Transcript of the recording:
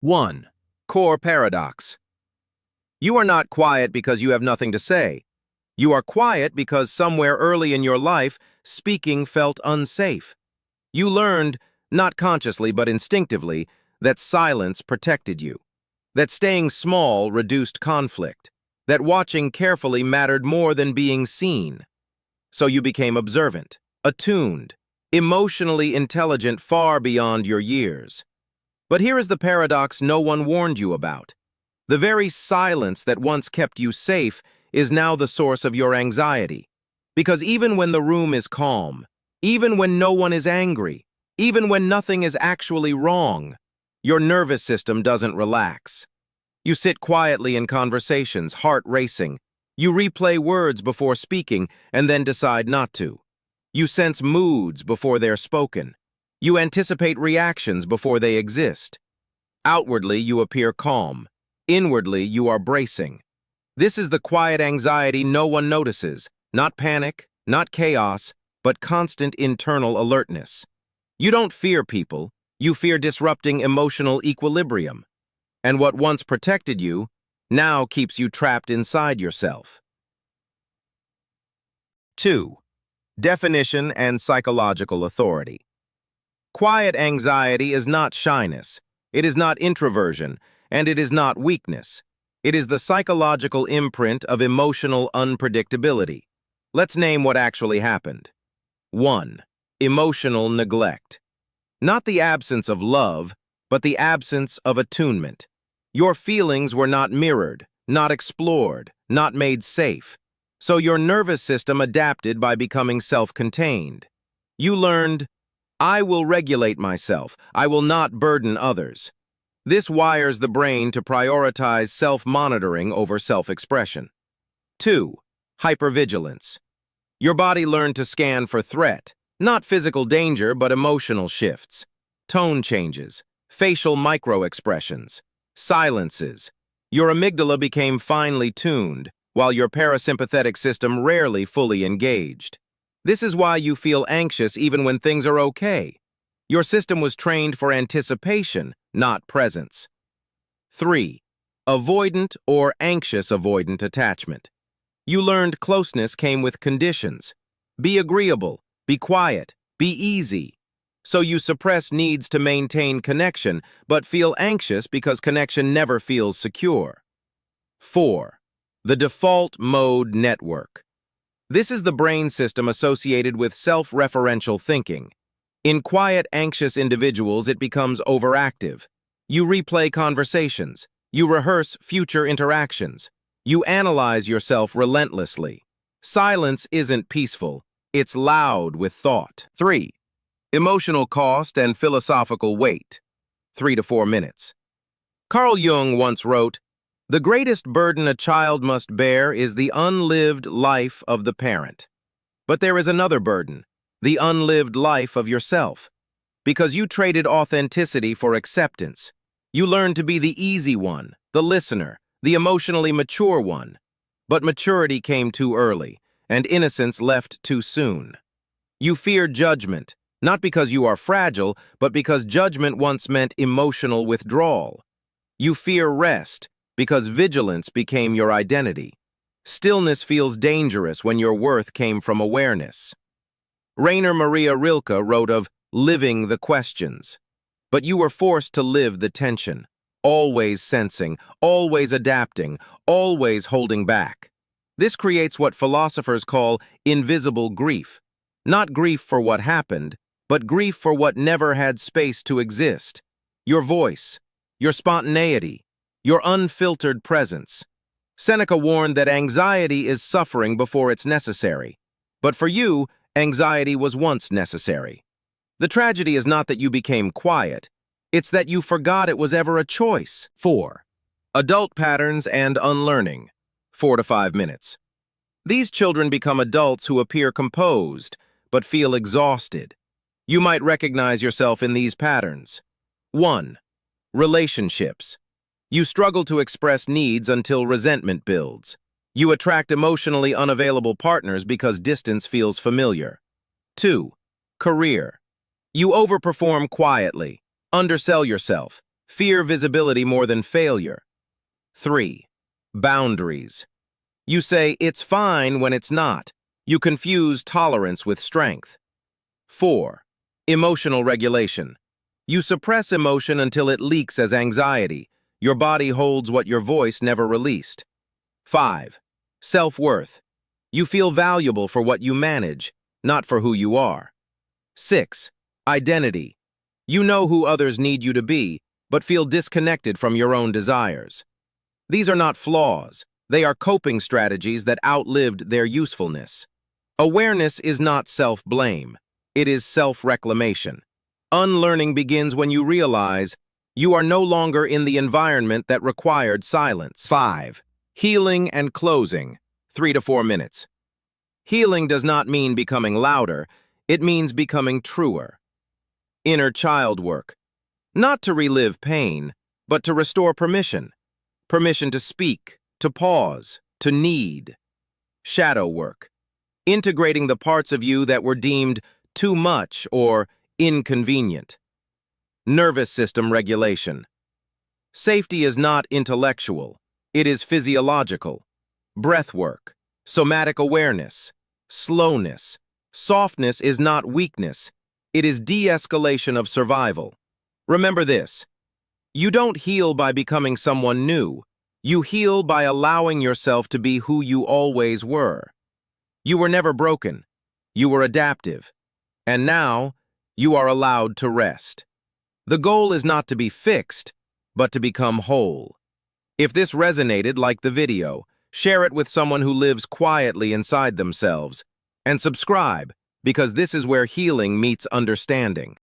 1. Core paradox. You are not quiet because you have nothing to say. You are quiet because somewhere early in your life, speaking felt unsafe. You learned, not consciously but instinctively, that silence protected you, that staying small reduced conflict, that watching carefully mattered more than being seen. So you became observant, attuned, emotionally intelligent far beyond your years. But here is the paradox no one warned you about. The very silence that once kept you safe is now the source of your anxiety. Because even when the room is calm, even when no one is angry, even when nothing is actually wrong, your nervous system doesn't relax. You sit quietly in conversations, heart racing. You replay words before speaking and then decide not to. You sense moods before they're spoken. You anticipate reactions before they exist. Outwardly, you appear calm. Inwardly, you are bracing. This is the quiet anxiety no one notices, not panic, not chaos, but constant internal alertness. You don't fear people, you fear disrupting emotional equilibrium. And what once protected you, now keeps you trapped inside yourself. 2. Definition and psychological authority. Quiet anxiety is not shyness, it is not introversion, and it is not weakness. It is the psychological imprint of emotional unpredictability. Let's name what actually happened. 1. Emotional neglect. Not the absence of love, but the absence of attunement. Your feelings were not mirrored, not explored, not made safe. So your nervous system adapted by becoming self-contained. You learned, I will regulate myself. I will not burden others. This wires the brain to prioritize self-monitoring over self-expression. 2. Hypervigilance. Your body learned to scan for threat, not physical danger, but emotional shifts, tone changes, facial micro-expressions, silences. Your amygdala became finely tuned, while your parasympathetic system rarely fully engaged. This is why you feel anxious even when things are okay. Your system was trained for anticipation, not presence. 3. Avoidant or anxious avoidant attachment. You learned closeness came with conditions. Be agreeable, be quiet, be easy. So you suppress needs to maintain connection, but feel anxious because connection never feels secure. 4. The default mode network. This is the brain system associated with self-referential thinking. In quiet, anxious individuals, it becomes overactive. You replay conversations. You rehearse future interactions. You analyze yourself relentlessly. Silence isn't peaceful. It's loud with thought. 3. Emotional cost and philosophical weight. 3 to 4 minutes. Carl Jung once wrote, "The greatest burden a child must bear is the unlived life of the parent. But there is another burden, the unlived life of yourself. Because you traded authenticity for acceptance. You learned to be the easy one, the listener, the emotionally mature one. But maturity came too early, and innocence left too soon. You fear judgment, not because you are fragile, but because judgment once meant emotional withdrawal. You fear rest, because vigilance became your identity. Stillness feels dangerous when your worth came from awareness." Rainer Maria Rilke wrote of living the questions. But you were forced to live the tension, always sensing, always adapting, always holding back. This creates what philosophers call invisible grief. Not grief for what happened, but grief for what never had space to exist. Your voice, your spontaneity, your unfiltered presence. Seneca warned that anxiety is suffering before it's necessary. But for you, anxiety was once necessary. The tragedy is not that you became quiet, it's that you forgot it was ever a choice. 4. Adult patterns and unlearning. 4 to 5 minutes. These children become adults who appear composed, but feel exhausted. You might recognize yourself in these patterns. 1. Relationships. You struggle to express needs until resentment builds. You attract emotionally unavailable partners because distance feels familiar. 2. Career. You overperform quietly, undersell yourself, Fear visibility more than failure. 3. Boundaries. You say it's fine when it's not. You confuse tolerance with strength. 4. Emotional regulation. You suppress emotion until it leaks as anxiety. Your body holds what your voice never released. 5. Self-worth. You feel valuable for what you manage, not for who you are. 6. Identity. You know who others need you to be, but feel disconnected from your own desires. These are not flaws. They are coping strategies that outlived their usefulness. Awareness is not self-blame. It is self-reclamation. Unlearning begins when you realize you are no longer in the environment that required silence. 5. Healing and closing. 3 to 4 minutes. Healing does not mean becoming louder. It means becoming truer. Inner child work. Not to relive pain, but to restore permission. Permission to speak, to pause, to need. Shadow work. Integrating the parts of you that were deemed too much or inconvenient. Nervous system regulation. Safety is not intellectual. It is physiological. Breath work. Somatic awareness. Slowness. Softness is not weakness. It is de-escalation of survival. Remember this. You don't heal by becoming someone new. You heal by allowing yourself to be who you always were. You were never broken. You were adaptive. And now, you are allowed to rest. The goal is not to be fixed, but to become whole. If this resonated like the video, share it with someone who lives quietly inside themselves, and subscribe, because this is where healing meets understanding.